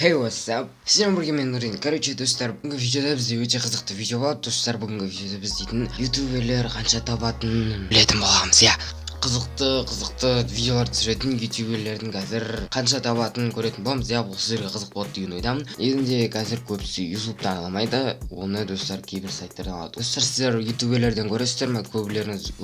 Hey, what's up? Всем привет, мен Нурин. Короче, достар, бүгінгі видеода бізде өте қызықты видео болады. Достар, бүгінгі видеода біз дейтін ютуберлер қанша табатынын білетін боламыз, иә. Қызықты видеолар түсіретін ютуберлердің қазір қанша табатынын көретін боламыз, иә. Бұл сіздерге қызық болады деген ойдамын. Негізінде қазір көбісі ютубтан аламайды, оны достар кейбір сайттардан алады. Достар, сіздер ютуберлерден көресіздер ме? Көбілеріңіз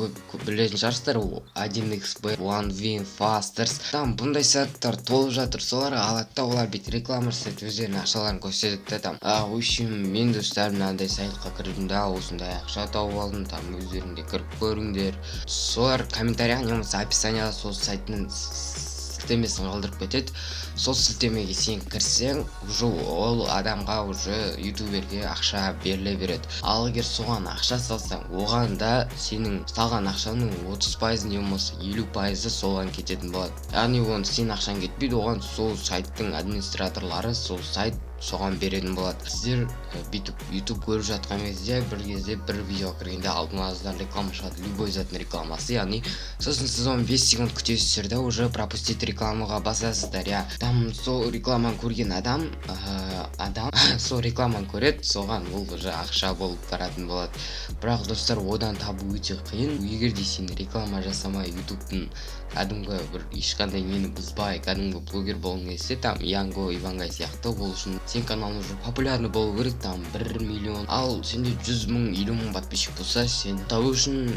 білетін шығарсыздар, 1xb, 1vin, fasters. Там бұндай сайттар толып жатыр, соларға алады да, олар бит реклама жасайды, өздерінің ақшаларын көрсетеді там. В общем, мен достар мынандай сайтқа кірдім да, осындай ақша тауып алдым, там өздеріңде кіріп көріңдер. Солар комментарияға немесе описанияға сол сайттың сілтемесін қалдырып кетеді. Сол сілтемеге сен кірсең, уже ол адамға уже ютуберге ақша беріле береді. Ал егер соған ақша салсаң, оған да сенің салған ақшаның 30% не болмаса 50% соған кететін болады. Яғни оны сен ақшаң кетпейді, оған сол сайттың администраторлары сол сайт соған беретін болады. Сіздер бүйтіп YouTube көріп жатқан кезде бір видео кіргенде алдыңыздан реклама шығады, любой заттың рекламасы, яғни сосын сіз 15 секунд күтесіздер да, уже пропустить рекламаға басасыздар, иә. Там сол рекламаны көрген адам сол рекламаны көреді, соған ол уже ақша болып баратын болады. Бірақ достар, одан табу өте қиын. Егер де сен реклама жасамай YouTube'тың кәдімгі бір ешқандай нені бұзбай, кәдімгі блогер болғың келсе, там Янго, Ивангай сияқты, ол үшін сен каналың уже популярный болу керек, там 1 миллион. Ал сенде 100 мың, 50 мың подписчик болса, сен табу үшін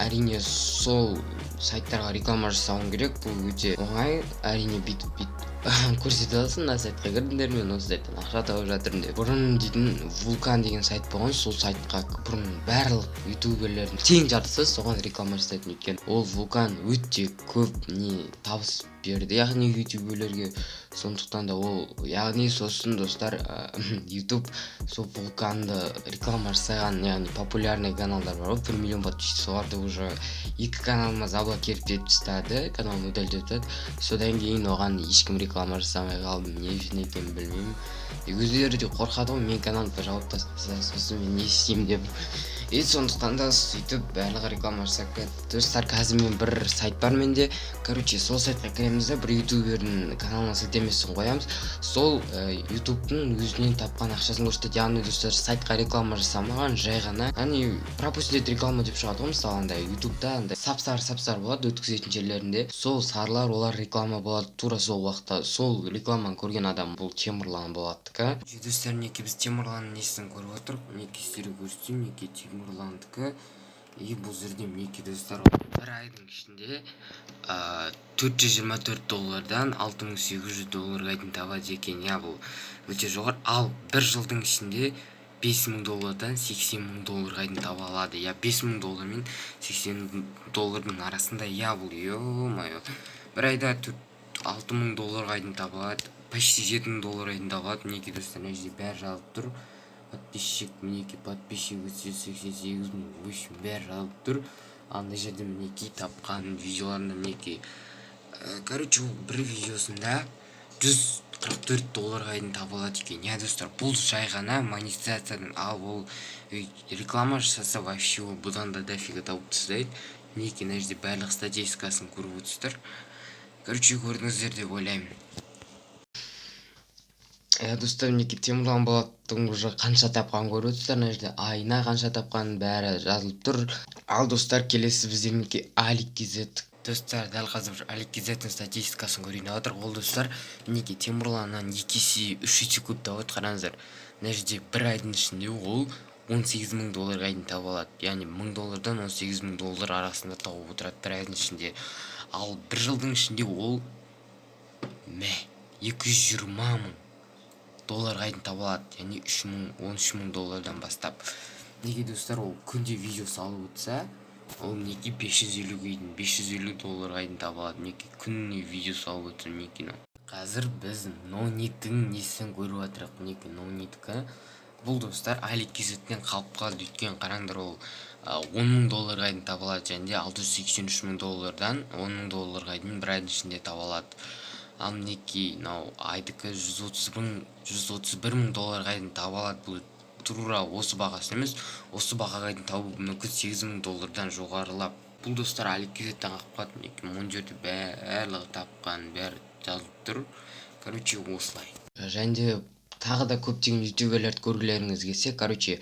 әрине сол сайттарға реклама жасауың керек. Бұл өте оңай. Әрине бүйтіп көрсете аласың, мына сайтқа кірдіңдер, мен осы сайттан ақша тауып жатырмын деп. Бұрын дейтін Vulkan деген сайт болған, сол сайтқа бұрын барлық ютуберлердің тең жартысы соған реклама жасайтын екен. Ол Vulkan өте көп табыс берді, яғни ютуберлерге. Сондықтан да ол, яғни сосын достар, YouTube сол Vulkan'ды реклама жасаған, яғни популярный каналдар бар, 1 миллион подписчик, соларды уже 2 каналыма заблокировать етіп тастады, каналын удалить етіп. Содан кейін оған ешкім реклама жасамай қалды, не үшін екенін білмеймін. Өздері де қорқады ғой, мен каналды жауып тастаса, сосын мен не істеймін деп. Сондықтан да сөйтіп барлығы реклама жасап кетті. Достар, қазір мен бір сайт бар менде. Короче, сол сайтқа кіреміз де, бір ютубердің каналына сілтемесін қоямыз. Сол ютубтың өзінен тапқан ақшасын көрсетеді. Яғни достар, сайтқа реклама жасамаған, жай ғана, яғни пропустить реклама деп шығады ғой, мысалы андай ютубта андай сап-сары болады өткізетін жерлерінде. Сол сарылар, олар реклама болады. Тура сол уақытта сол рекламаны көрген адам бұл Темірлан болады. Достар, мінекей біз Темірланның несін көріп отырып, мінекей сіздерге көрсетейін, мінекей Темірландікі. Бұл жерде мінекей достар, бір айдың ішінде $424 $6,800 дейін табады екен. Я, бұл өте жоғары. Ал бір жылдың ішінде $5,000 $80,000 дейін таба алады. Я, $5,000 мен $80,000 арасында, я, бұл ё-моё. Бір айда $6,000 дейін таба алады, почти $7,000 дейін таба алады. Мінекей достар, мына жерде бәрі жазылып тұр. Подписчик, мінекей подписчик 88 000, бәрі жазылып тұр. Ал мына жерде мінекей тапқан видеоларында мінекей. Короче, бір видеосында $144 дейін таба алады екен. Я, достар, бұл жай ғана монетизациядан. Ал ол реклама жасаса, вообще бұдан да дофига тауып тастайды. Мінекей мына жерде барлық статистикасын көріп отырсыздар. Короче, көрдіңіздер деп ойлаймын. Достар, мінекей Темірлан болаттың уже қанша тапқан көріп отырсыздар. Мына жерде айына қанша тапқан бәрі жазылып тұр. Ал достар, келесі бізде мінекей Alik.kz. Достар, дәл қазір Alik.kz-ның статистикасын көрейін деп отыр. Ол достар, мінекей Темірланнан 2 есе 3 есе көп тауып қараңыздар. Мына жерде бір айдың ішінде ол $18,000 дейін таба алады. Яғни $1,000-дан $18,000 арасында тауып отырады бір айдың ішінде. Ал бір жылдың ішінде ол $220,000 дейін таба алады. Яғни $13,000 бастап. Неге достар, ол күнде видео салып өтсе, ол мінекей $550 дейін таба алады. Мінекей күніне видео салып өтсе, мінекей. Қазір біз Нонидің несін көріп отырық. Мінекей Нонидікі. Бұл достар Alik.kz-тен қалып қалды. Өткен қараңдар, ол $10,000 дейін таба алады. Және $683,000-дан $10,000 дейін бір айдың ішінде таба алады. Ал мінекей айдікі $131,000 дейін таба алады. Бұл тура осы бағасы емес, осы бағаға дейін табу мүмкін $8,000-дан жоғарылап. Бұл достар Alik.kz-тен қалып қалды. Мына жерде барлығы тапқан, бәрі жазылып тұр. Короче, осылай. және де тағы да көптеген ютуберлерді көргілеріңіз келсе, короче,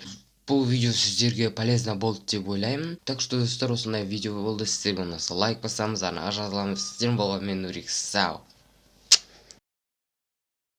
бұл видео сіздерге полезно болды деп ойлаймын. Так что достар, осындай видео болды. Сіздерге ұнаса лайк басамыз, арнаға жазыламыз. Сіздермен болған мен Нурик. Сау.